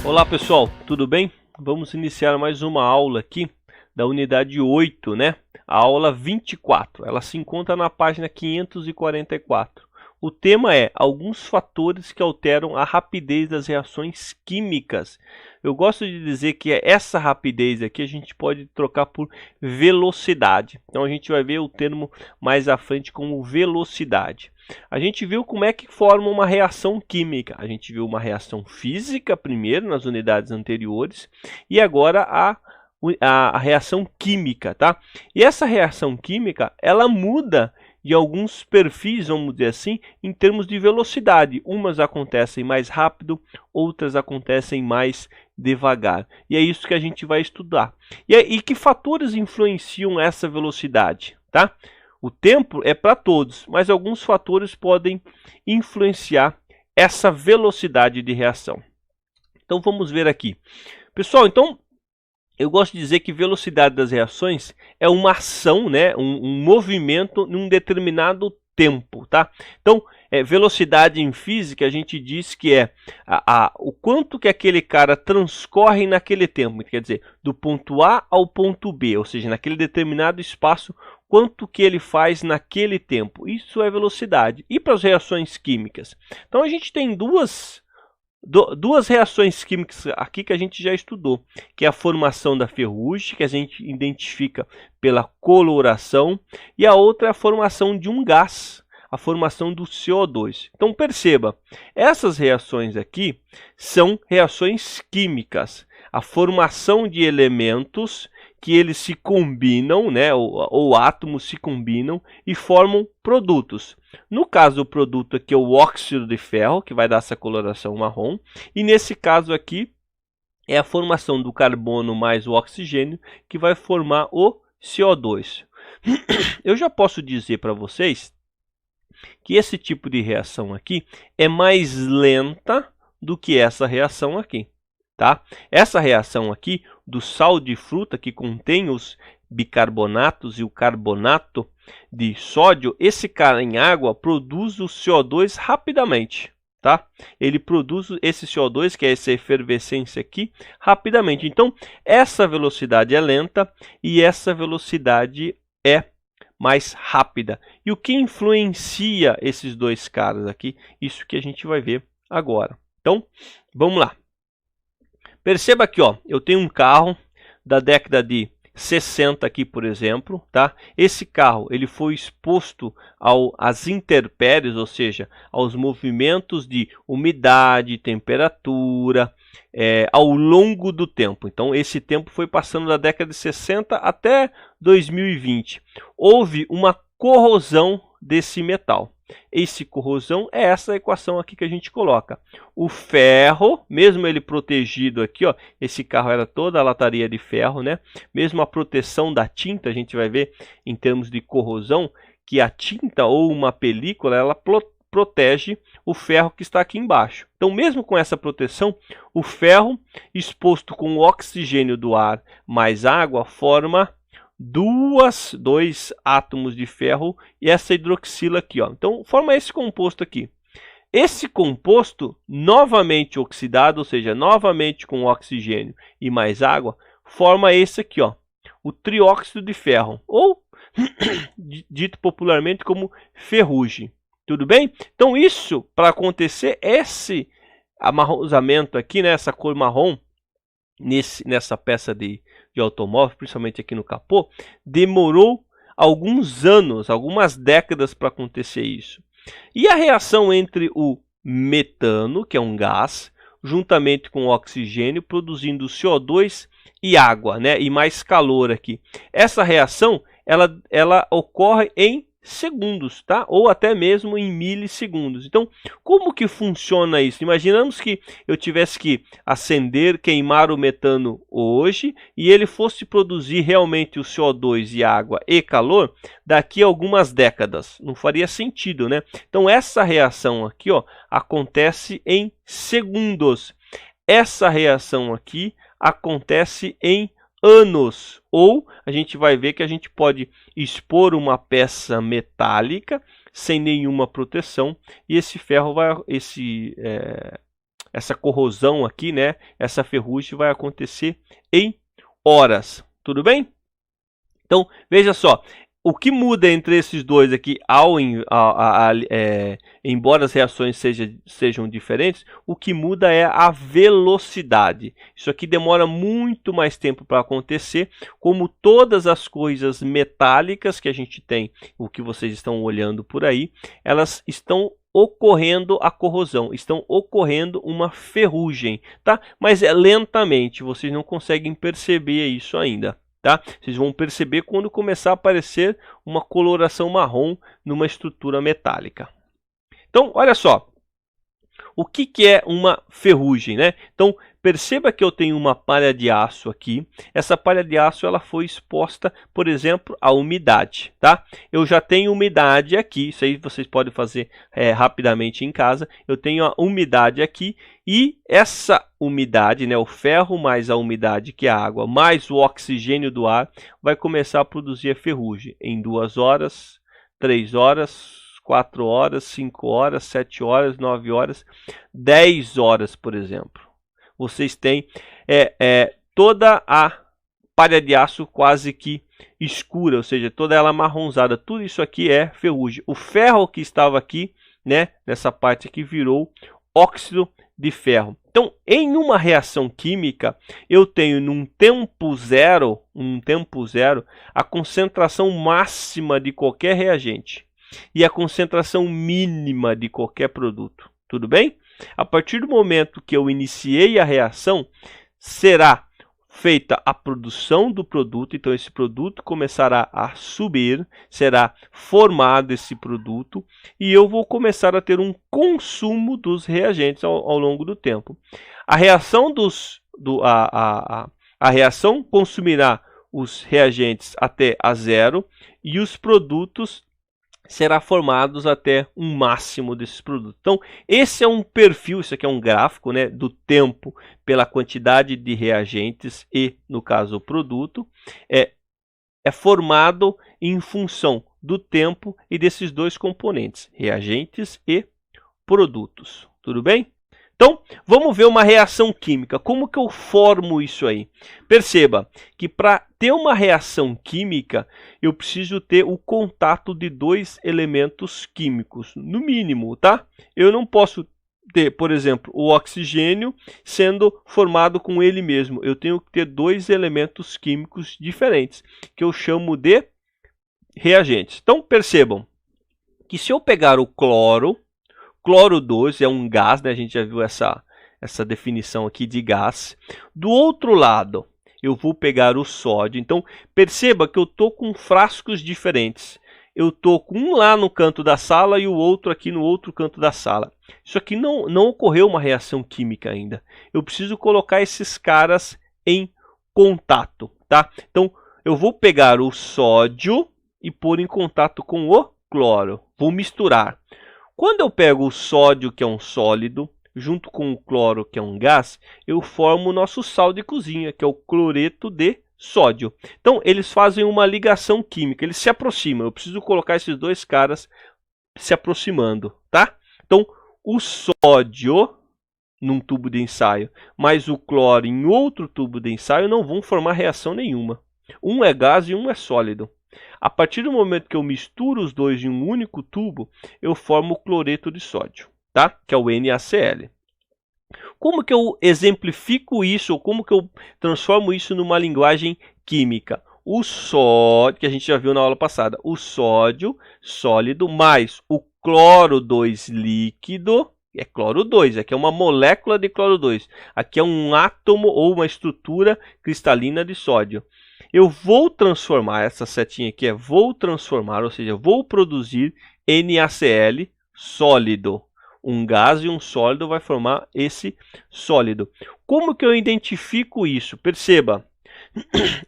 Olá pessoal, tudo bem? Vamos iniciar mais uma aula aqui da unidade 8, né? A aula 24, ela se encontra na página 544. O tema é alguns fatores que alteram a rapidez das reações químicas. Eu gosto de dizer que essa rapidez aqui a gente pode trocar por velocidade. Então a gente vai ver o termo mais à frente como velocidade. A gente viu como é que forma uma reação química. A gente viu uma reação física primeiro nas unidades anteriores e agora a reação química, tá? E essa reação química, ela muda de alguns perfis, vamos dizer assim, em termos de velocidade. Umas acontecem mais rápido, outras acontecem mais devagar. E é isso que a gente vai estudar. E que fatores influenciam essa velocidade, tá? O tempo é para todos, mas alguns fatores podem influenciar essa velocidade de reação. Então vamos ver aqui. Pessoal, então eu gosto de dizer que velocidade das reações é uma ação, né, um movimento num determinado tempo, tá? Então, velocidade em física a gente diz que é o quanto que aquele cara transcorre naquele tempo, quer dizer, do ponto A ao ponto B, ou seja, naquele determinado espaço, quanto que ele faz naquele tempo. Isso é velocidade. E para as reações químicas? Então a gente tem duas reações químicas aqui que a gente já estudou, que é a formação da ferrugem, que a gente identifica pela coloração, e a outra é a formação de um gás, a formação do CO2. Então perceba, essas reações aqui são reações químicas, a formação de elementos que eles se combinam, né, ou átomos se combinam e formam produtos. No caso, o produto aqui é o óxido de ferro, que vai dar essa coloração marrom, e nesse caso aqui é a formação do carbono mais o oxigênio, que vai formar o CO2. Eu já posso dizer para vocês que esse tipo de reação aqui é mais lenta do que essa reação aqui. Tá? Essa reação aqui do sal de fruta que contém os bicarbonatos e o carbonato de sódio, esse cara em água produz o CO2 rapidamente, tá? Ele produz esse CO2, que é essa efervescência aqui, rapidamente. Então, essa velocidade é lenta e essa velocidade é mais rápida. E o que influencia esses dois caras aqui? Isso que a gente vai ver agora. Então, vamos lá. Perceba aqui, ó, eu tenho um carro da década de 60 aqui, por exemplo, tá? Esse carro ele foi exposto às intempéries, ou seja, aos movimentos de umidade, temperatura, ao longo do tempo. Então, esse tempo foi passando da década de 60 até 2020. Houve uma corrosão desse metal. Essa corrosão é essa equação aqui que a gente coloca. O ferro, mesmo ele protegido aqui, ó, esse carro era toda a lataria de ferro, né? Mesmo a proteção da tinta, a gente vai ver em termos de corrosão, que a tinta ou uma película, ela protege o ferro que está aqui embaixo. Então, mesmo com essa proteção, o ferro exposto com o oxigênio do ar mais água forma dois átomos de ferro e essa hidroxila aqui, ó. Então forma esse composto aqui. Esse composto novamente oxidado, ou seja, novamente com oxigênio e mais água, forma esse aqui, ó, o trióxido de ferro, ou dito popularmente como ferrugem. Tudo bem? Então isso, para acontecer esse amarronzamento aqui, né, essa cor marrom nessa peça de automóvel, principalmente aqui no capô, demorou alguns anos, algumas décadas para acontecer isso. E a reação entre o metano, que é um gás, juntamente com o oxigênio, produzindo CO2 e água, né? E mais calor aqui. Essa reação, ela ocorre em segundos, tá? Ou até mesmo em milissegundos. Então, como que funciona isso? Imaginamos que eu tivesse que acender, queimar o metano hoje e ele fosse produzir realmente o CO2 e água e calor daqui a algumas décadas. Não faria sentido, né? Então, essa reação aqui, ó, acontece em segundos. Essa reação aqui acontece em anos, ou a gente vai ver que a gente pode expor uma peça metálica sem nenhuma proteção e esse ferro vai, essa corrosão aqui, né? Essa ferrugem vai acontecer em horas. Tudo bem? Então, veja só. O que muda entre esses dois aqui, embora as reações sejam diferentes, o que muda é a velocidade. Isso aqui demora muito mais tempo para acontecer, como todas as coisas metálicas que a gente tem, o que vocês estão olhando por aí, elas estão ocorrendo a corrosão, estão ocorrendo uma ferrugem, tá? Mas é lentamente, vocês não conseguem perceber isso ainda. Tá? Vocês vão perceber quando começar a aparecer uma coloração marrom numa estrutura metálica. Então, olha só. O que é uma ferrugem, né? Então, perceba que eu tenho uma palha de aço aqui. Essa palha de aço ela foi exposta, por exemplo, à umidade. Tá? Eu já tenho umidade aqui. Isso aí vocês podem fazer rapidamente em casa. Eu tenho a umidade aqui. E essa umidade, né, o ferro mais a umidade, que é a água, mais o oxigênio do ar, vai começar a produzir a ferrugem em 2 horas, 3 horas, 4 horas, 5 horas, 7 horas, 9 horas, 10 horas, por exemplo. Vocês têm toda a palha de aço quase que escura, ou seja, toda ela amarronzada. Tudo isso aqui é ferrugem. O ferro que estava aqui, né, nessa parte aqui, virou óxido de ferro. Então, em uma reação química, eu tenho num tempo zero, a concentração máxima de qualquer reagente e a concentração mínima de qualquer produto. Tudo bem? A partir do momento que eu iniciei a reação, será feita a produção do produto, então esse produto começará a subir, será formado esse produto e eu vou começar a ter um consumo dos reagentes ao longo do tempo. A reação a reação consumirá os reagentes até a zero e os produtos será formados até um máximo desses produtos. Então, esse é um perfil, isso aqui é um gráfico, né, do tempo pela quantidade de reagentes e, no caso, o produto, é formado em função do tempo e desses dois componentes, reagentes e produtos. Tudo bem? Então, vamos ver uma reação química. Como que eu formo isso aí? Perceba que para ter uma reação química, eu preciso ter o contato de 2 elementos químicos, no mínimo, tá? Eu não posso ter, por exemplo, o oxigênio sendo formado com ele mesmo. Eu tenho que ter 2 elementos químicos diferentes, que eu chamo de reagentes. Então, percebam que se eu pegar o cloro 2 é um gás, né? A gente já viu essa definição aqui de gás. Do outro lado, eu vou pegar o sódio. Então, perceba que eu estou com frascos diferentes. Eu estou com um lá no canto da sala e o outro aqui no outro canto da sala. Isso aqui não ocorreu uma reação química ainda. Eu preciso colocar esses caras em contato, tá? Então, eu vou pegar o sódio e pôr em contato com o cloro. Vou misturar. Quando eu pego o sódio, que é um sólido, junto com o cloro, que é um gás, eu formo o nosso sal de cozinha, que é o cloreto de sódio. Então, eles fazem uma ligação química, eles se aproximam. Eu preciso colocar esses 2 caras se aproximando, tá? Então, o sódio num tubo de ensaio, mais o cloro em outro tubo de ensaio não vão formar reação nenhuma. Um é gás e um é sólido. A partir do momento que eu misturo os dois em um único tubo, eu formo o cloreto de sódio, tá? Que é o NaCl. Como que eu exemplifico isso, ou como que eu transformo isso numa linguagem química? O sódio, que a gente já viu na aula passada, o sódio sólido mais o cloro 2 líquido, é cloro 2, aqui é uma molécula de cloro 2, aqui é um átomo ou uma estrutura cristalina de sódio. Eu vou transformar, essa setinha aqui vou transformar, ou seja, vou produzir NaCl sólido. Um gás e um sólido vai formar esse sólido. Como que eu identifico isso? Perceba,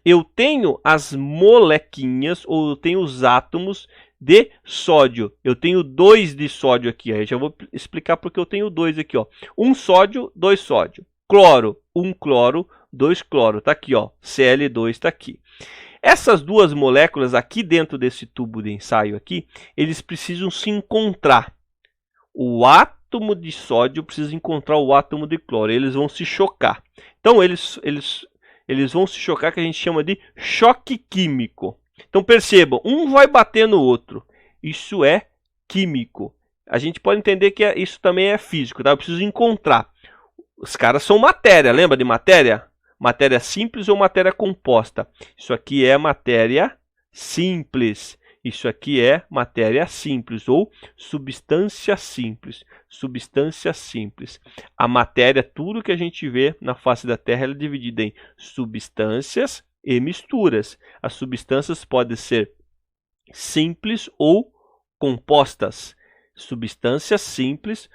eu tenho as molequinhas, ou eu tenho os átomos de sódio. Eu tenho 2 de sódio aqui. Aí já vou explicar porque eu tenho 2 aqui. Ó. 1 sódio, 2 sódio. Cloro, 1 cloro, 2 cloro. Está aqui, ó. Cl2 está aqui. Essas 2 moléculas aqui dentro desse tubo de ensaio aqui, eles precisam se encontrar. O átomo de sódio precisa encontrar o átomo de cloro. Eles vão se chocar. Então, eles vão se chocar, que a gente chama de choque químico. Então, percebam, um vai bater no outro. Isso é químico. A gente pode entender que isso também é físico, tá? Eu preciso encontrar. Os caras são matéria, lembra de matéria? Matéria simples ou matéria composta? Isso aqui é matéria simples. Isso aqui é matéria simples ou substância simples. Substância simples. A matéria, tudo que a gente vê na face da Terra, ela é dividida em substâncias e misturas. As substâncias podem ser simples ou compostas. Substâncias simples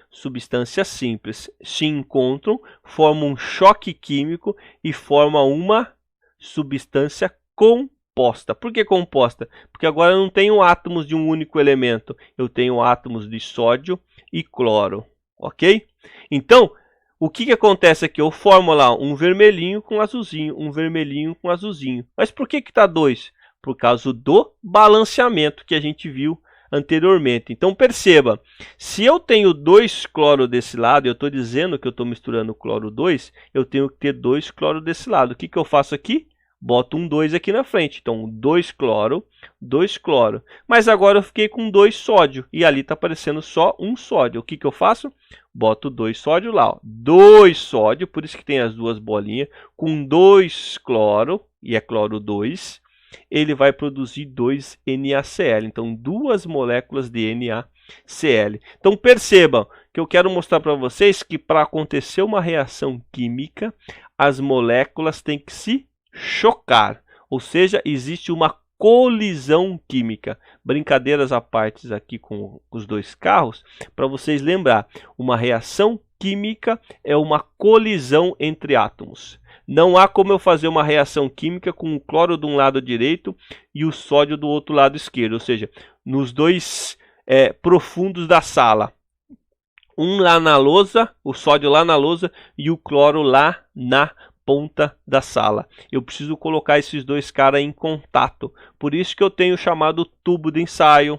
se encontram, formam um choque químico e formam uma substância composta. Por que composta? Porque agora eu não tenho átomos de um único elemento, eu tenho átomos de sódio e cloro, ok? Então, o que acontece aqui? Eu formo lá um vermelhinho com azulzinho, um vermelhinho com azulzinho. Mas por que está 2? Por causa do balanceamento que a gente viu anteriormente. Então perceba, se eu tenho 2 cloro desse lado, eu estou dizendo que eu estou misturando cloro 2, eu tenho que ter 2 cloro desse lado. O que eu faço aqui? Boto um 2 aqui na frente. Então 2 cloro, 2 cloro. Mas agora eu fiquei com 2 sódio e ali está aparecendo só um sódio. O que eu faço? Boto 2 sódio lá. 2 sódio, por isso que tem as duas bolinhas, com 2 cloro, e é cloro 2. Ele vai produzir 2 NaCl. Então, 2 moléculas de NaCl. Então, percebam que eu quero mostrar para vocês que para acontecer uma reação química, as moléculas têm que se chocar. Ou seja, existe uma colisão química. Brincadeiras à parte aqui com os 2 carros, para vocês lembrar, uma reação química é uma colisão entre átomos. Não há como eu fazer uma reação química com o cloro de um lado direito e o sódio do outro lado esquerdo, ou seja, nos 2 profundos da sala. Um lá na lousa, o sódio lá na lousa e o cloro lá na ponta da sala. Eu preciso colocar esses 2 caras em contato. Por isso que eu tenho chamado tubo de ensaio.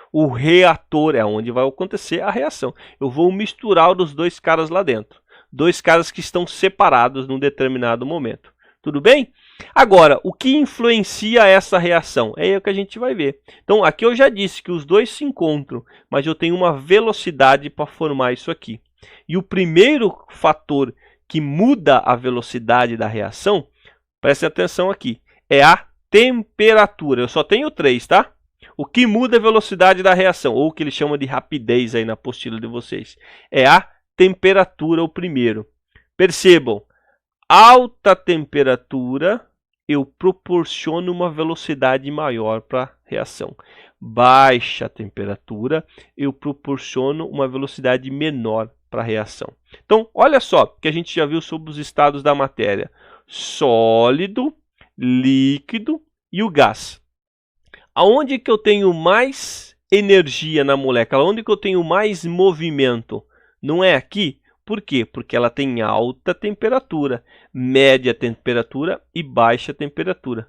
O reator é onde vai acontecer a reação. Eu vou misturar os 2 caras lá dentro. 2 caras que estão separados num determinado momento. Tudo bem? Agora, o que influencia essa reação? É o que a gente vai ver. Então, aqui eu já disse que os 2 se encontram, mas eu tenho uma velocidade para formar isso aqui. E o primeiro fator que muda a velocidade da reação, preste atenção aqui, é a temperatura. Eu só tenho 3, tá? O que muda a velocidade da reação, ou o que eles chamam de rapidez aí na apostila de vocês, é a temperatura, o primeiro. Percebam, alta temperatura, eu proporciono uma velocidade maior para a reação. Baixa temperatura, eu proporciono uma velocidade menor para a reação. Então, olha só, que a gente já viu sobre os estados da matéria. Sólido, líquido e o gás. Aonde que eu tenho mais energia na molécula? Aonde que eu tenho mais movimento? Não é aqui? Por quê? Porque ela tem alta temperatura, média temperatura e baixa temperatura.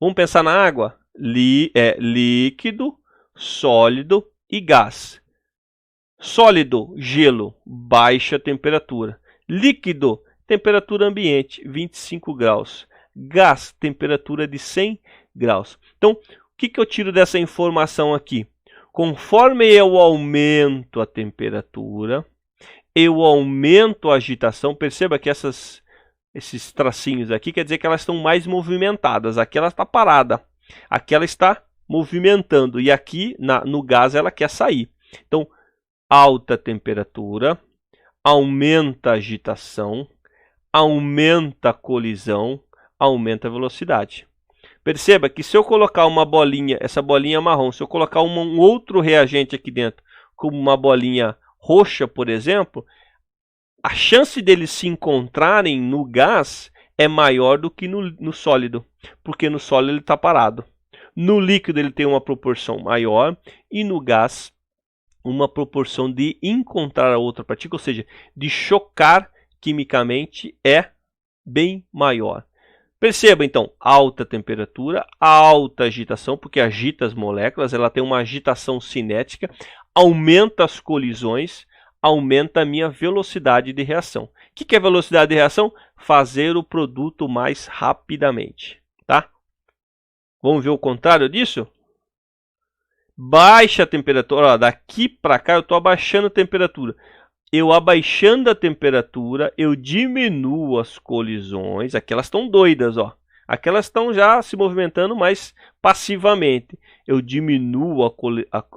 Vamos pensar na água? Líquido, sólido e gás. Sólido, gelo, baixa temperatura. Líquido, temperatura ambiente, 25 graus. Gás, temperatura de 100 graus. Então, o que eu tiro dessa informação aqui? Conforme eu aumento a temperatura, eu aumento a agitação. Perceba que esses tracinhos aqui quer dizer que elas estão mais movimentadas. Aqui ela está parada. Aqui ela está movimentando. E aqui no gás ela quer sair. Então, alta temperatura, aumenta a agitação, aumenta a colisão, aumenta a velocidade. Perceba que se eu colocar uma bolinha, essa bolinha marrom, se eu colocar um outro reagente aqui dentro, como uma bolinha roxa, por exemplo, a chance deles se encontrarem no gás é maior do que no sólido, porque no sólido ele está parado. No líquido ele tem uma proporção maior e no gás uma proporção de encontrar a outra partícula, ou seja, de chocar quimicamente é bem maior. Perceba então, alta temperatura, alta agitação, porque agita as moléculas, ela tem uma agitação cinética, aumenta as colisões, aumenta a minha velocidade de reação. O que é velocidade de reação? Fazer o produto mais rapidamente, tá? Vamos ver o contrário disso? Baixa a temperatura. Ó, daqui para cá eu estou abaixando a temperatura. Eu abaixando a temperatura, eu diminuo as colisões. Aqui elas estão doidas, ó. Aqui elas estão já se movimentando mais passivamente. Eu diminuo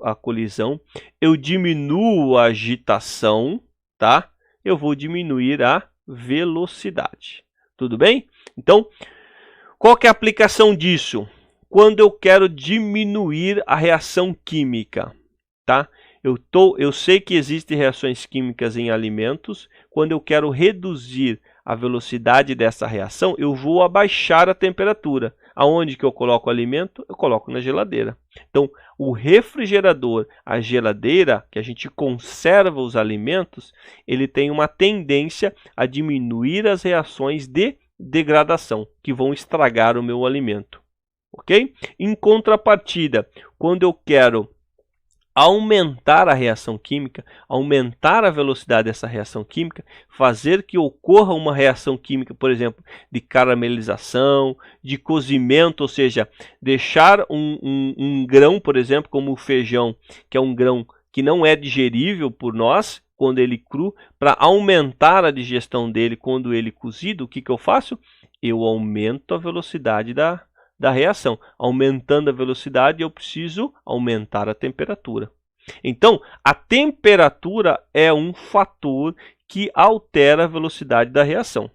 a colisão, eu diminuo a agitação, tá? Eu vou diminuir a velocidade. Tudo bem? Então, qual que é a aplicação disso? Quando eu quero diminuir a reação química, tá? Eu sei que existem reações químicas em alimentos. Quando eu quero reduzir a velocidade dessa reação, eu vou abaixar a temperatura. Aonde que eu coloco o alimento? Eu coloco na geladeira. Então, o refrigerador, a geladeira, que a gente conserva os alimentos, ele tem uma tendência a diminuir as reações de degradação, que vão estragar o meu alimento. Ok? Em contrapartida, quando eu quero aumentar a reação química, aumentar a velocidade dessa reação química, fazer que ocorra uma reação química, por exemplo, de caramelização, de cozimento, ou seja, deixar um grão, por exemplo, como o feijão, que é um grão que não é digerível por nós, quando ele cru, para aumentar a digestão dele quando ele cozido, o que eu faço? Eu aumento a velocidade da reação. Aumentando a velocidade, eu preciso aumentar a temperatura. Então, a temperatura é um fator que altera a velocidade da reação.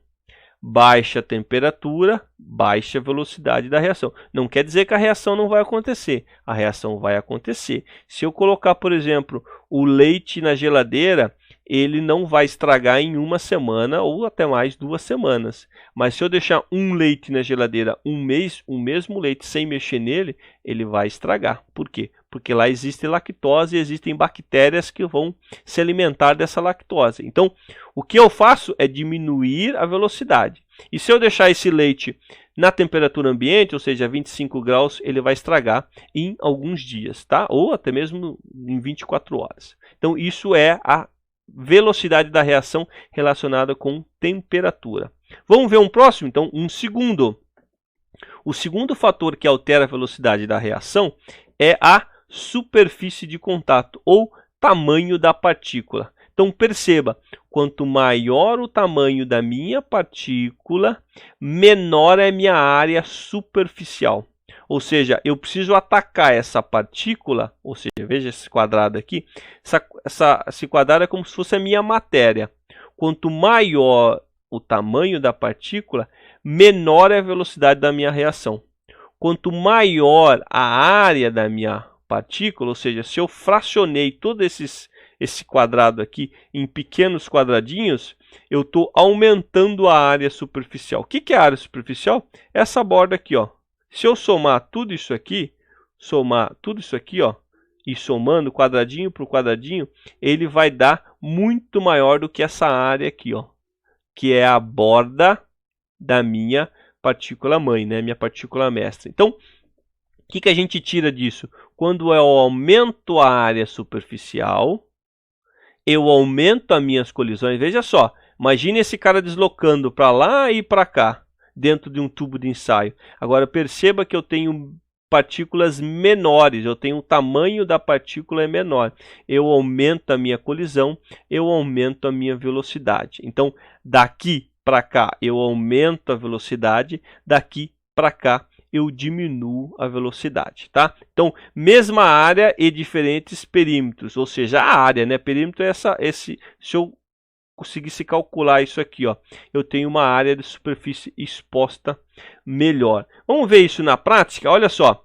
Baixa a temperatura, baixa a velocidade da reação. Não quer dizer que a reação não vai acontecer. A reação vai acontecer. Se eu colocar, por exemplo, o leite na geladeira, ele não vai estragar em uma semana ou até mais 2 semanas. Mas se eu deixar um leite na geladeira um mês, o mesmo leite sem mexer nele, ele vai estragar. Por quê? Porque lá existe lactose e existem bactérias que vão se alimentar dessa lactose. Então, o que eu faço é diminuir a velocidade. E se eu deixar esse leite na temperatura ambiente, ou seja, 25 graus, ele vai estragar em alguns dias, tá? Ou até mesmo em 24 horas. Então, isso é a velocidade da reação relacionada com temperatura. Vamos ver um próximo? Então, um segundo. O segundo fator que altera a velocidade da reação é a superfície de contato ou tamanho da partícula. Então, perceba, quanto maior o tamanho da minha partícula, menor é a minha área superficial. Ou seja, eu preciso atacar essa partícula, ou seja, veja esse quadrado aqui, esse quadrado é como se fosse a minha matéria. Quanto maior o tamanho da partícula, menor é a velocidade da minha reação. Quanto maior a área da minha partícula, ou seja, se eu fracionei todo esse quadrado aqui em pequenos quadradinhos, eu estou aumentando a área superficial. O que é a área superficial? Essa borda aqui, ó. Se eu somar tudo isso aqui, ó, e somando quadradinho por quadradinho, ele vai dar muito maior do que essa área aqui, ó, que é a borda da minha partícula mãe, né? Minha partícula mestra. Então, o que a gente tira disso? Quando eu aumento a área superficial, eu aumento as minhas colisões. Veja só, imagine esse cara deslocando para lá e para cá, dentro de um tubo de ensaio. Agora, perceba que eu tenho partículas menores, eu tenho o tamanho da partícula é menor. Eu aumento a minha colisão, eu aumento a minha velocidade. Então, daqui para cá, eu aumento a velocidade, daqui para cá, eu diminuo a velocidade, tá? Então, mesma área e diferentes perímetros, ou seja, a área, né? Perímetro é se eu conseguisse calcular isso aqui, ó, eu tenho uma área de superfície exposta melhor. Vamos ver isso na prática? Olha só,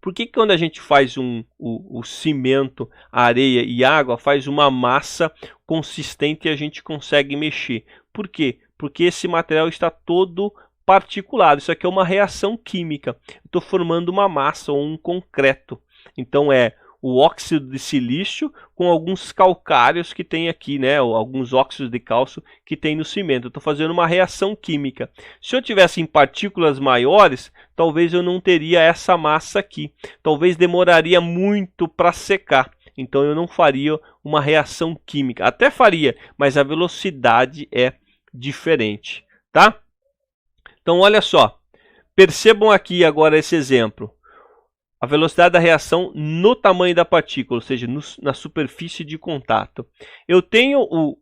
por que quando a gente faz o cimento, a areia e água, faz uma massa consistente e a gente consegue mexer? Por quê? Porque esse material está todo particulado. Isso aqui é uma reação química. Estou formando uma massa ou um concreto. Então, é o óxido de silício com alguns calcários que tem aqui, né? Alguns óxidos de cálcio que tem no cimento. Estou fazendo uma reação química. Se eu tivesse em partículas maiores, talvez eu não teria essa massa aqui. Talvez demoraria muito para secar. Então, eu não faria uma reação química. Até faria, mas a velocidade é diferente, tá? Então, olha só. Percebam aqui agora esse exemplo. A velocidade da reação no tamanho da partícula, ou seja, na superfície de contato. Eu tenho o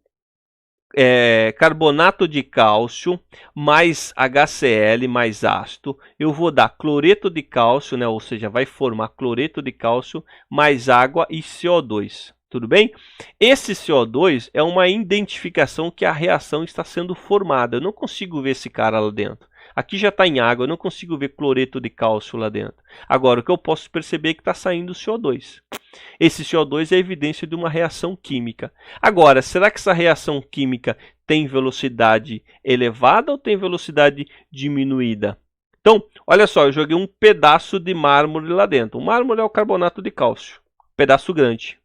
carbonato de cálcio mais HCl mais ácido. Eu vou dar cloreto de cálcio, né? Ou seja, vai formar cloreto de cálcio mais água e CO2. Tudo bem? Esse CO2 é uma identificação que a reação está sendo formada. Eu não consigo ver esse cara lá dentro. Aqui já está em água, eu não consigo ver cloreto de cálcio lá dentro. Agora, o que eu posso perceber é que está saindo CO2. Esse CO2 é evidência de uma reação química. Agora, será que essa reação química tem velocidade elevada ou tem velocidade diminuída? Então, olha só, eu joguei um pedaço de mármore lá dentro. O mármore é o carbonato de cálcio, pedaço grande.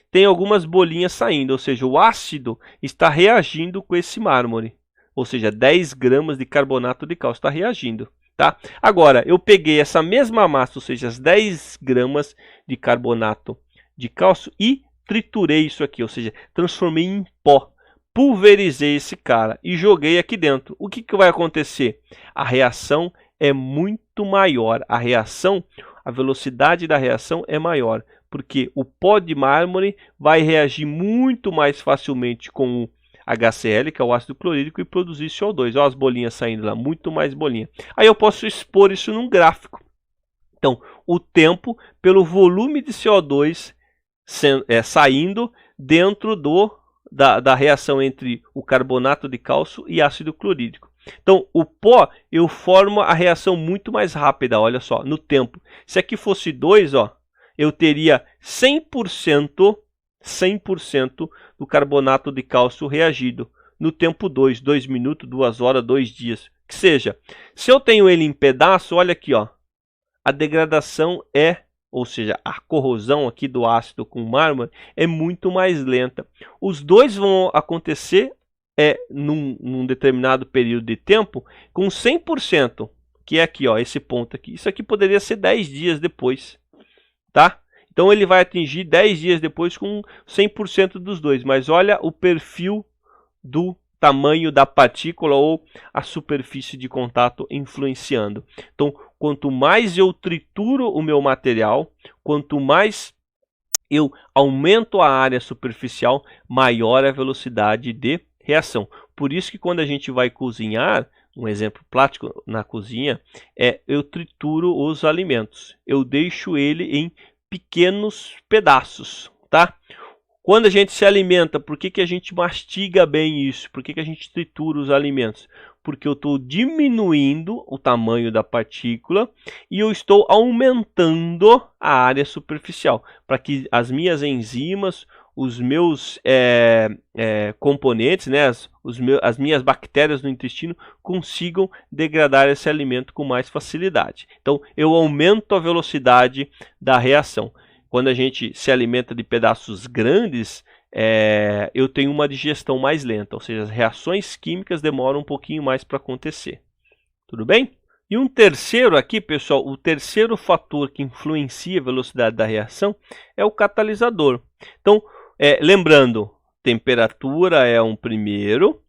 Tem algumas bolinhas saindo, ou seja, o ácido está reagindo com esse mármore. Ou seja, 10 gramas de carbonato de cálcio está reagindo. Tá? Agora, eu peguei essa mesma massa, ou seja, as 10 gramas de carbonato de cálcio e triturei isso aqui, ou seja, transformei em pó. Pulverizei esse cara e joguei aqui dentro. O que vai acontecer? A reação é muito maior. A velocidade da reação é maior, porque o pó de mármore vai reagir muito mais facilmente com o HCl, que é o ácido clorídrico, e produzir CO2. Olha as bolinhas saindo lá, muito mais bolinha. Aí eu posso expor isso num gráfico. Então, o tempo pelo volume de CO2 saindo dentro da reação entre o carbonato de cálcio e ácido clorídrico. Então, o pó, eu formo a reação muito mais rápida, olha só, no tempo. Se aqui fosse 2, ó, eu teria 100% do carbonato de cálcio reagido no tempo 2 minutos, 2 horas, 2 dias, que seja. Se eu tenho ele em pedaço, olha aqui, ó, a degradação ou seja, a corrosão aqui do ácido com o mármore é muito mais lenta. Os dois vão acontecer num determinado período de tempo com 100%, que é aqui, ó, esse ponto aqui. Isso aqui poderia ser 10 dias depois, tá? Então ele vai atingir 10 dias depois com 100% dos dois. Mas olha o perfil do tamanho da partícula ou a superfície de contato influenciando. Então, quanto mais eu trituro o meu material, quanto mais eu aumento a área superficial, maior a velocidade de reação. Por isso que quando a gente vai cozinhar, um exemplo prático na cozinha, eu trituro os alimentos. Eu deixo ele em pequenos pedaços, tá? Quando a gente se alimenta, por que a gente mastiga bem isso? Por que a gente tritura os alimentos? Porque eu estou diminuindo o tamanho da partícula e eu estou aumentando a área superficial, para que as minhas enzimas, os meus componentes, né, as minhas bactérias no intestino consigam degradar esse alimento com mais facilidade. Então, eu aumento a velocidade da reação. Quando a gente se alimenta de pedaços grandes, eu tenho uma digestão mais lenta, ou seja, as reações químicas demoram um pouquinho mais para acontecer. Tudo bem? E um terceiro aqui, pessoal, o terceiro fator que influencia a velocidade da reação é o catalisador. Então, lembrando, temperatura é um primeiro,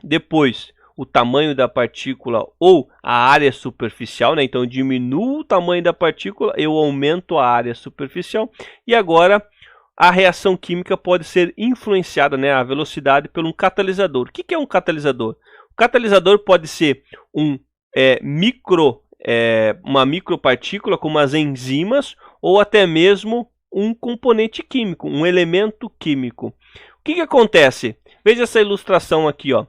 depois o tamanho da partícula ou a área superficial, né? Então eu diminuo o tamanho da partícula, eu aumento a área superficial e agora a reação química pode ser influenciada, né, a velocidade por um catalisador. O que é um catalisador? O catalisador pode ser uma micropartícula como as enzimas ou até mesmo um componente químico, um elemento químico. O que acontece? Veja essa ilustração aqui, ó.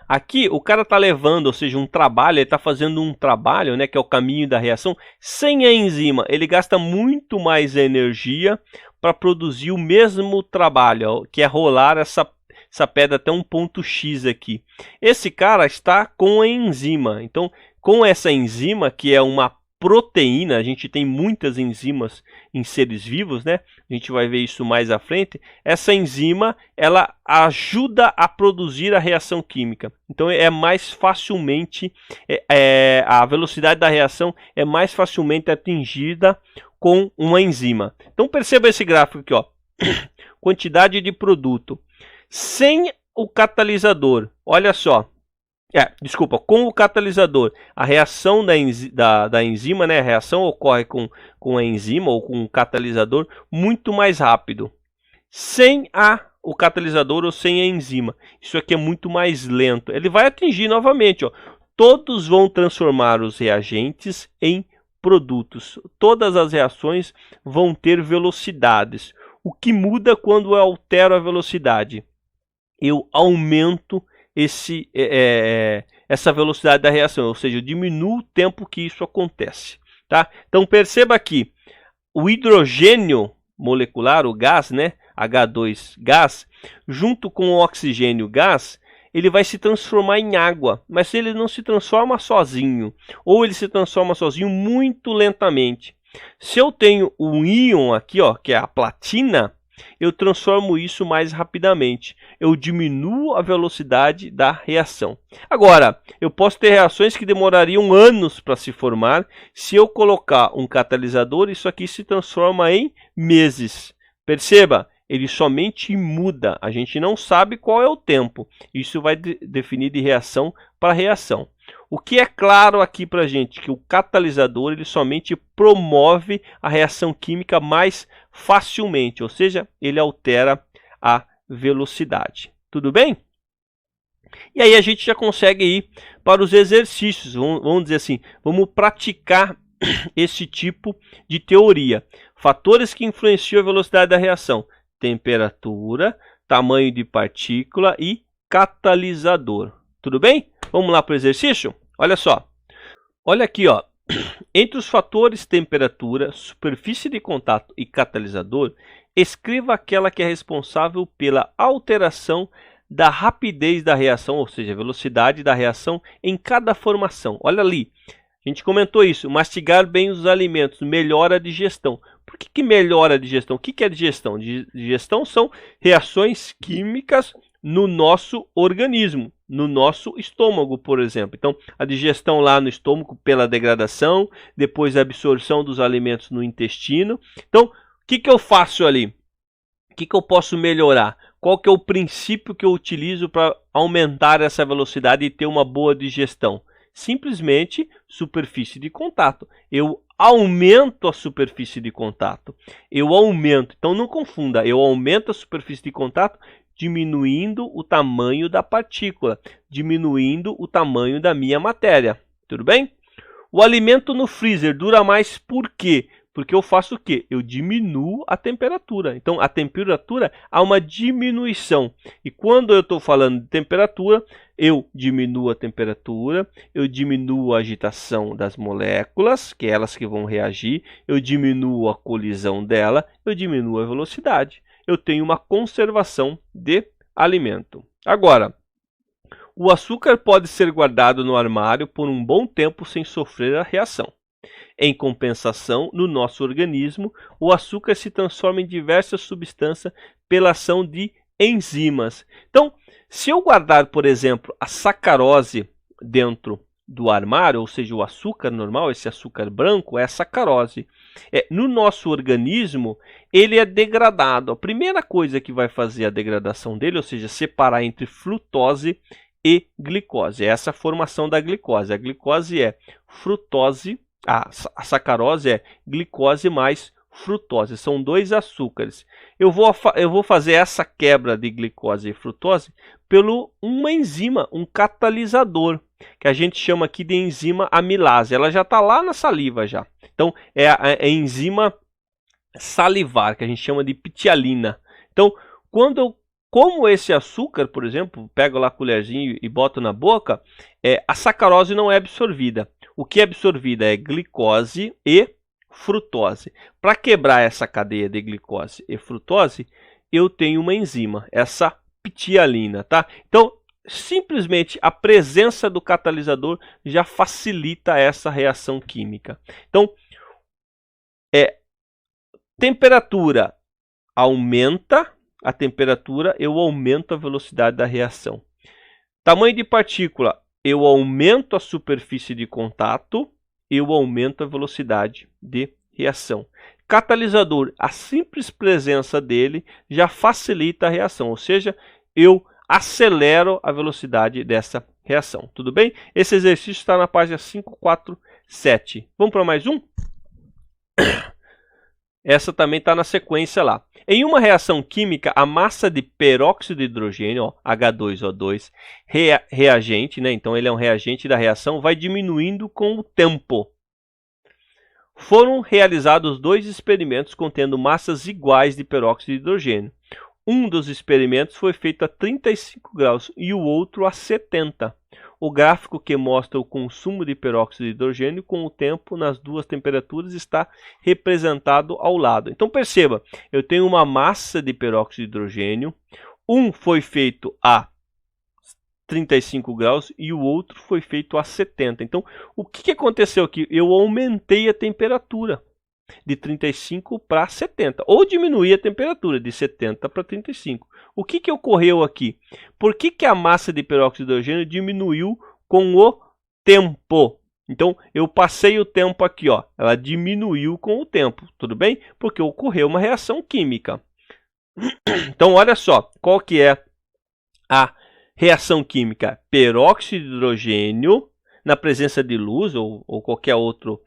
Aqui o cara está levando, ou seja, um trabalho, ele está fazendo um trabalho, né, que é o caminho da reação, sem a enzima. Ele gasta muito mais energia para produzir o mesmo trabalho, que é rolar essa pedra até um ponto X aqui. Esse cara está com a enzima. Então, com essa enzima, que é uma proteína, a gente tem muitas enzimas em seres vivos, né? A gente vai ver isso mais à frente. Essa enzima, ela ajuda a produzir a reação química. Então é mais facilmente, a velocidade da reação é mais facilmente atingida com uma enzima. Então perceba esse gráfico aqui, ó. Quantidade de produto sem o catalisador. Olha só. Desculpa, com o catalisador, a reação da enzima, né? A reação ocorre com a enzima ou com o catalisador muito mais rápido. Sem o catalisador ou sem a enzima, isso aqui é muito mais lento. Ele vai atingir novamente, ó. Todos vão transformar os reagentes em produtos. Todas as reações vão ter velocidades. O que muda quando eu altero a velocidade? Eu aumento essa velocidade da reação, ou seja, eu diminuo o tempo que isso acontece. Tá? Então perceba aqui, o hidrogênio molecular, o gás, né? H2 gás, junto com o oxigênio gás, ele vai se transformar em água, mas ele não se transforma sozinho, ou ele se transforma sozinho muito lentamente. Se eu tenho um íon aqui, ó, que é a platina, eu transformo isso mais rapidamente. Eu diminuo a velocidade da reação. Agora, eu posso ter reações que demorariam anos para se formar. Se eu colocar um catalisador, isso aqui se transforma em meses. Perceba, ele somente muda. A gente não sabe qual é o tempo. Isso vai definir de reação para reação. O que é claro aqui para a gente que o catalisador ele somente promove a reação química mais facilmente, ou seja, ele altera a velocidade. Tudo bem? E aí a gente já consegue ir para os exercícios, vamos dizer assim, vamos praticar esse tipo de teoria. Fatores que influenciam a velocidade da reação: temperatura, tamanho de partícula e catalisador. Tudo bem? Vamos lá para o exercício? Olha só. Olha aqui, ó. Entre os fatores temperatura, superfície de contato e catalisador, escreva aquela que é responsável pela alteração da rapidez da reação, ou seja, a velocidade da reação em cada formação. Olha ali, a gente comentou isso, mastigar bem os alimentos melhora a digestão. Por que melhora a digestão? O que é digestão? Digestão são reações químicas no nosso organismo, no nosso estômago, por exemplo. Então, a digestão lá no estômago pela degradação, depois a absorção dos alimentos no intestino. Então, o que eu faço ali? O que eu posso melhorar? Qual que é o princípio que eu utilizo para aumentar essa velocidade e ter uma boa digestão? Simplesmente superfície de contato. Eu aumento a superfície de contato. Eu aumento. Então, não confunda. Eu aumento a superfície de contato diminuindo o tamanho da partícula, diminuindo o tamanho da minha matéria. Tudo bem? O alimento no freezer dura mais por quê? Porque eu faço o quê? Eu diminuo a temperatura. Então, a temperatura há uma diminuição. E quando eu estou falando de temperatura, eu diminuo a temperatura, eu diminuo a agitação das moléculas, que é elas que vão reagir, eu diminuo a colisão dela, eu diminuo a velocidade. Eu tenho uma conservação de alimento. Agora, o açúcar pode ser guardado no armário por um bom tempo sem sofrer a reação. Em compensação, no nosso organismo, o açúcar se transforma em diversas substâncias pela ação de enzimas. Então, se eu guardar, por exemplo, a sacarose dentro do armário, ou seja, o açúcar normal, esse açúcar branco é a sacarose. No nosso organismo, ele é degradado. A primeira coisa que vai fazer a degradação dele, ou seja, separar entre frutose e glicose. Essa é a formação da glicose. A glicose é frutose, a sacarose é glicose mais frutose. São dois açúcares. Eu vou fazer essa quebra de glicose e frutose pelo uma enzima, um catalisador, que a gente chama aqui de enzima amilase. Ela já está lá na saliva já. Então, é a enzima salivar, que a gente chama de ptialina. Então, quando eu como esse açúcar, por exemplo, pego lá a colherzinha e boto na boca, a sacarose não é absorvida. O que é absorvida é glicose e frutose. Para quebrar essa cadeia de glicose e frutose, eu tenho uma enzima, essa ptialina, tá? Então, simplesmente a presença do catalisador já facilita essa reação química. Então, temperatura aumenta a temperatura, eu aumento a velocidade da reação. Tamanho de partícula, eu aumento a superfície de contato, eu aumento a velocidade de reação. Catalisador, a simples presença dele já facilita a reação, ou seja, eu acelero a velocidade dessa reação. Tudo bem? Esse exercício está na página 547. Vamos para mais um? Essa também está na sequência lá. Em uma reação química, a massa de peróxido de hidrogênio, ó, H2O2, reagente, né? Então ele é um reagente da reação, vai diminuindo com o tempo. Foram realizados 2 experimentos contendo massas iguais de peróxido de hidrogênio. Um dos experimentos foi feito a 35 graus e o outro a 70. O gráfico que mostra o consumo de peróxido de hidrogênio com o tempo nas duas temperaturas está representado ao lado. Então perceba, eu tenho uma massa de peróxido de hidrogênio, um foi feito a 35 graus e o outro foi feito a 70. Então, o que aconteceu aqui? Eu aumentei a temperatura de 35 para 70, ou diminuí a temperatura de 70 para 35. O que ocorreu aqui? Por que a massa de peróxido de hidrogênio diminuiu com o tempo? Então, eu passei o tempo aqui, ó, ela diminuiu com o tempo, tudo bem? Porque ocorreu uma reação química. Então, olha só, qual que é a reação química? Peróxido de hidrogênio na presença de luz ou qualquer outro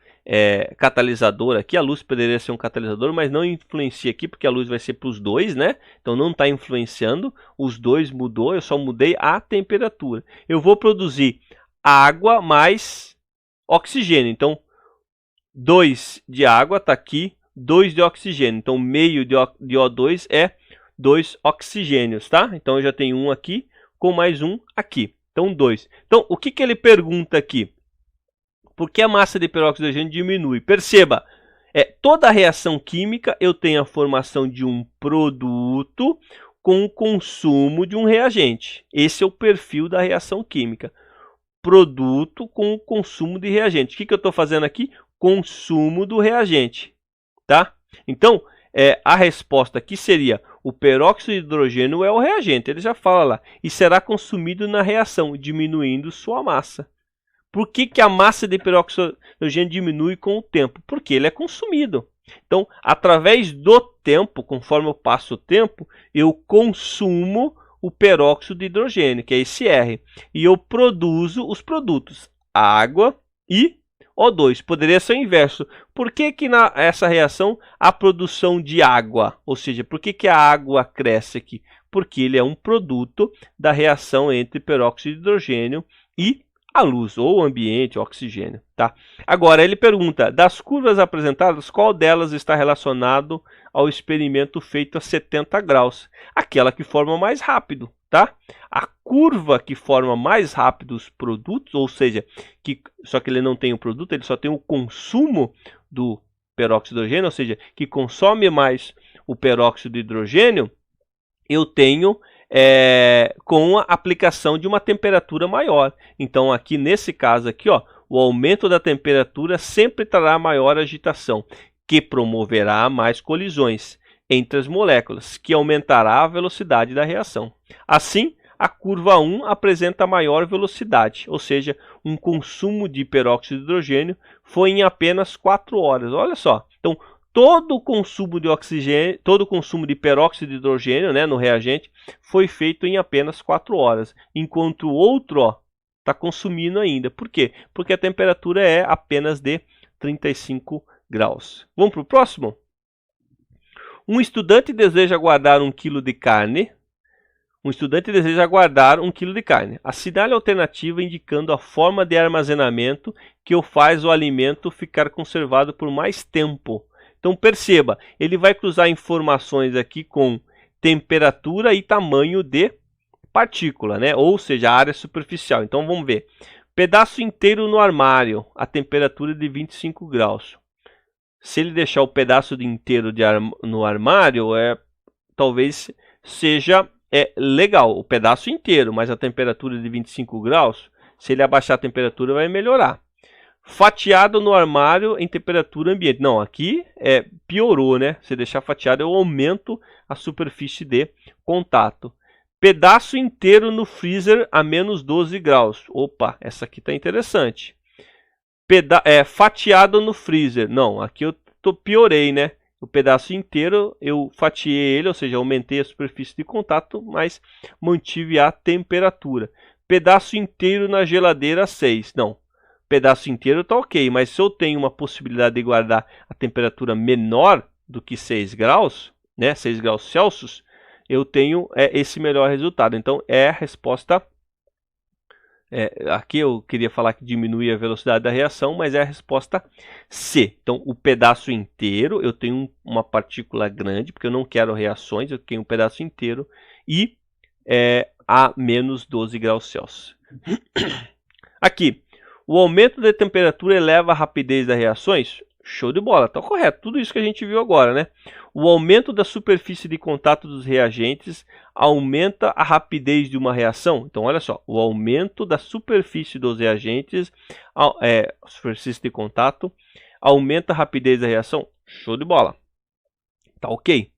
catalisador aqui. A luz poderia ser um catalisador, mas não influencia aqui porque a luz vai ser para os dois, né? Então não está influenciando, os dois mudou, eu só mudei a temperatura. Eu vou produzir água mais oxigênio. Então 2 de água está aqui, 2 de oxigênio. Então meio de O2 é 2 oxigênios, tá? Então eu já tenho um aqui com mais um aqui. Então 2. Então o que ele pergunta aqui? Por que a massa de peróxido de hidrogênio diminui? Perceba, toda reação química eu tenho a formação de um produto com o consumo de um reagente. Esse é o perfil da reação química. Produto com o consumo de reagente. O que eu estou fazendo aqui? Consumo do reagente. Tá? Então, a resposta aqui seria: o peróxido de hidrogênio é o reagente. Ele já fala lá. E será consumido na reação, diminuindo sua massa. Por que a massa de peróxido de hidrogênio diminui com o tempo? Porque ele é consumido. Então, através do tempo, conforme eu passo o tempo, eu consumo o peróxido de hidrogênio, que é esse R. E eu produzo os produtos, água e O2. Poderia ser o inverso. Por que nessa reação a produção de água? Ou seja, por que a água cresce aqui? Porque ele é um produto da reação entre peróxido de hidrogênio e a luz, ou o ambiente, o oxigênio. Tá? Agora, ele pergunta, das curvas apresentadas, qual delas está relacionado ao experimento feito a 70 graus? Aquela que forma mais rápido. Tá? A curva que forma mais rápido os produtos, ou seja, só que ele não tem o produto, ele só tem o consumo do peróxido de hidrogênio, ou seja, que consome mais o peróxido de hidrogênio, eu tenho com a aplicação de uma temperatura maior. Então, aqui nesse caso aqui, ó, o aumento da temperatura sempre trará maior agitação, que promoverá mais colisões entre as moléculas, que aumentará a velocidade da reação. Assim, a curva 1 apresenta maior velocidade, ou seja, um consumo de peróxido de hidrogênio foi em apenas 4 horas. Olha só. Então, todo o consumo de oxigênio, todo o consumo de peróxido de hidrogênio, né, no reagente, foi feito em apenas 4 horas, enquanto o outro está consumindo ainda. Por quê? Porque a temperatura é apenas de 35 graus. Vamos para o próximo? Um estudante deseja guardar 1 kg de carne. Assinale a alternativa indicando a forma de armazenamento que o faz o alimento ficar conservado por mais tempo. Então perceba, ele vai cruzar informações aqui com temperatura e tamanho de partícula, né? Ou seja, a área superficial. Então vamos ver. Pedaço inteiro no armário, a temperatura de 25 graus. Se ele deixar o pedaço inteiro no armário, talvez seja legal, o pedaço inteiro, mas a temperatura de 25 graus, se ele abaixar a temperatura, vai melhorar. Fatiado no armário em temperatura ambiente. Não, aqui piorou, né? Se deixar fatiado, eu aumento a superfície de contato. Pedaço inteiro no freezer a menos 12 graus. Opa, essa aqui está interessante. Fatiado no freezer. Não, aqui eu piorei, né? O pedaço inteiro eu fatiei ele, ou seja, aumentei a superfície de contato, mas mantive a temperatura. Pedaço inteiro na geladeira 6. Não, pedaço inteiro está ok, mas se eu tenho uma possibilidade de guardar a temperatura menor do que 6 graus, né, 6 graus Celsius, eu tenho esse melhor resultado. Então, é a resposta... aqui eu queria falar que diminui a velocidade da reação, mas é a resposta C. Então, o pedaço inteiro, eu tenho uma partícula grande, porque eu não quero reações, eu tenho um pedaço inteiro, e a menos 12 graus Celsius. Aqui, o aumento da temperatura eleva a rapidez das reações? Show de bola, está correto, tudo isso que a gente viu agora, né? O aumento da superfície de contato dos reagentes aumenta a rapidez de uma reação? Então, olha só, o aumento da superfície dos reagentes, superfície de contato, aumenta a rapidez da reação? Show de bola, tá ok.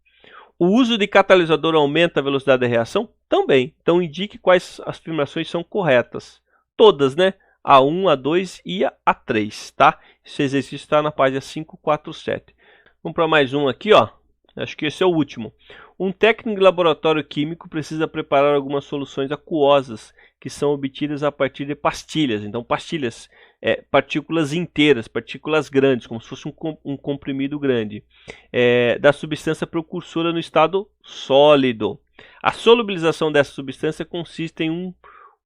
O uso de catalisador aumenta a velocidade da reação? Também, então indique quais as afirmações são corretas. Todas, né? A1, A2 e A3, tá? Esse exercício está na página 547. Vamos para mais um aqui, ó. Acho que esse é o último. Um técnico de laboratório químico precisa preparar algumas soluções aquosas que são obtidas a partir de pastilhas. Então, pastilhas, partículas inteiras, partículas grandes, como se fosse um comprimido grande, da substância precursora no estado sólido. A solubilização dessa substância consiste em um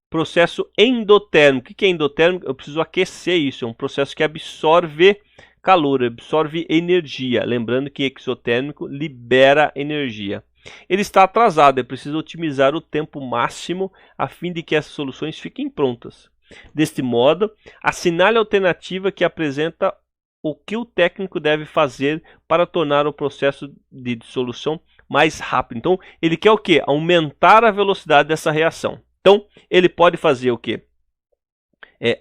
processo endotérmico. O que é endotérmico? Eu preciso aquecer isso. É um processo que absorve calor, absorve energia. Lembrando que exotérmico libera energia. Ele está atrasado. É preciso otimizar o tempo máximo a fim de que essas soluções fiquem prontas. Deste modo, assinale a alternativa que apresenta o que o técnico deve fazer para tornar o processo de dissolução mais rápido. Então, ele quer o quê? Aumentar a velocidade dessa reação. Então, ele pode fazer o quê?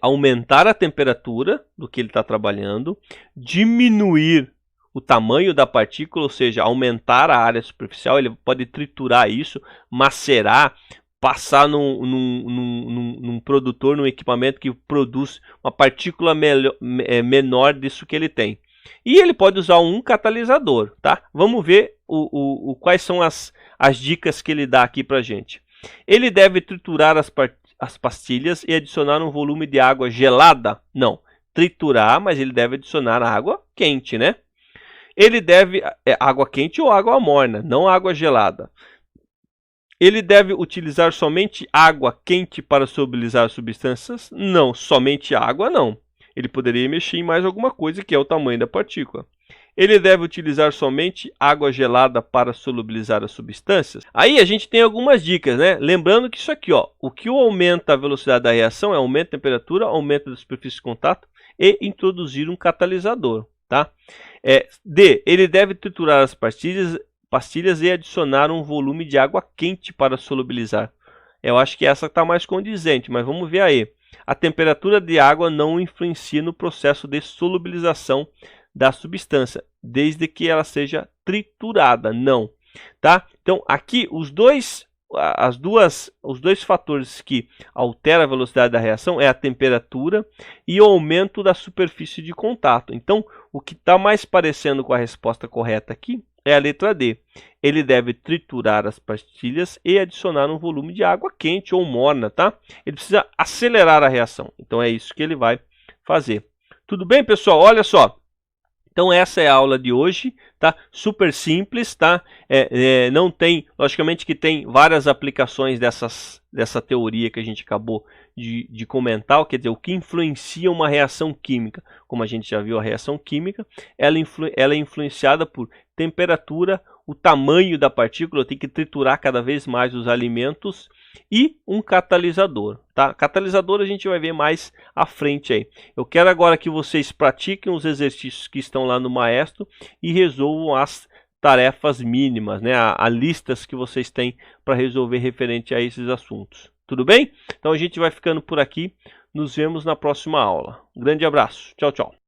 Aumentar a temperatura do que ele está trabalhando, diminuir o tamanho da partícula, ou seja, aumentar a área superficial. Ele pode triturar isso, macerar, passar num produtor, num equipamento que produz uma partícula menor disso que ele tem. E ele pode usar um catalisador, tá? Vamos ver quais são as dicas que ele dá aqui para a gente. Ele deve triturar as pastilhas e adicionar um volume de água gelada? Não, triturar, mas ele deve adicionar água quente, né? Ele deve... água quente ou água morna, não água gelada. Ele deve utilizar somente água quente para solubilizar substâncias? Não, somente água não. Ele poderia mexer em mais alguma coisa, que é o tamanho da partícula. Ele deve utilizar somente água gelada para solubilizar as substâncias? Aí a gente tem algumas dicas, né? Lembrando que isso aqui, ó, o que aumenta a velocidade da reação é aumento da temperatura, aumento da superfície de contato e introduzir um catalisador, tá? D. Ele deve triturar as pastilhas e adicionar um volume de água quente para solubilizar. Eu acho que essa está mais condizente, mas vamos ver aí. A temperatura de água não influencia no processo de solubilização da substância, desde que ela seja triturada, não, tá? Então, aqui os dois fatores que alteram a velocidade da reação é a temperatura e o aumento da superfície de contato. Então, o que está mais parecendo com a resposta correta aqui é a letra D. Ele deve triturar as pastilhas e adicionar um volume de água quente ou morna, tá? Ele precisa acelerar a reação. Então, é isso que ele vai fazer. Tudo bem, pessoal? Olha só. Então essa é a aula de hoje, tá? Super simples, tá? Não tem, logicamente que tem várias aplicações dessa teoria que a gente acabou de comentar, quer dizer, o que influencia uma reação química. Como a gente já viu, a reação química, ela é influenciada por temperatura, o tamanho da partícula, tem que triturar cada vez mais os alimentos, e um catalisador, tá? Catalisador a gente vai ver mais à frente aí. Eu quero agora que vocês pratiquem os exercícios que estão lá no Maestro e resolvam as tarefas mínimas, né? A listas que vocês têm para resolver referente a esses assuntos. Tudo bem? Então a gente vai ficando por aqui. Nos vemos na próxima aula. Um grande abraço. Tchau, tchau.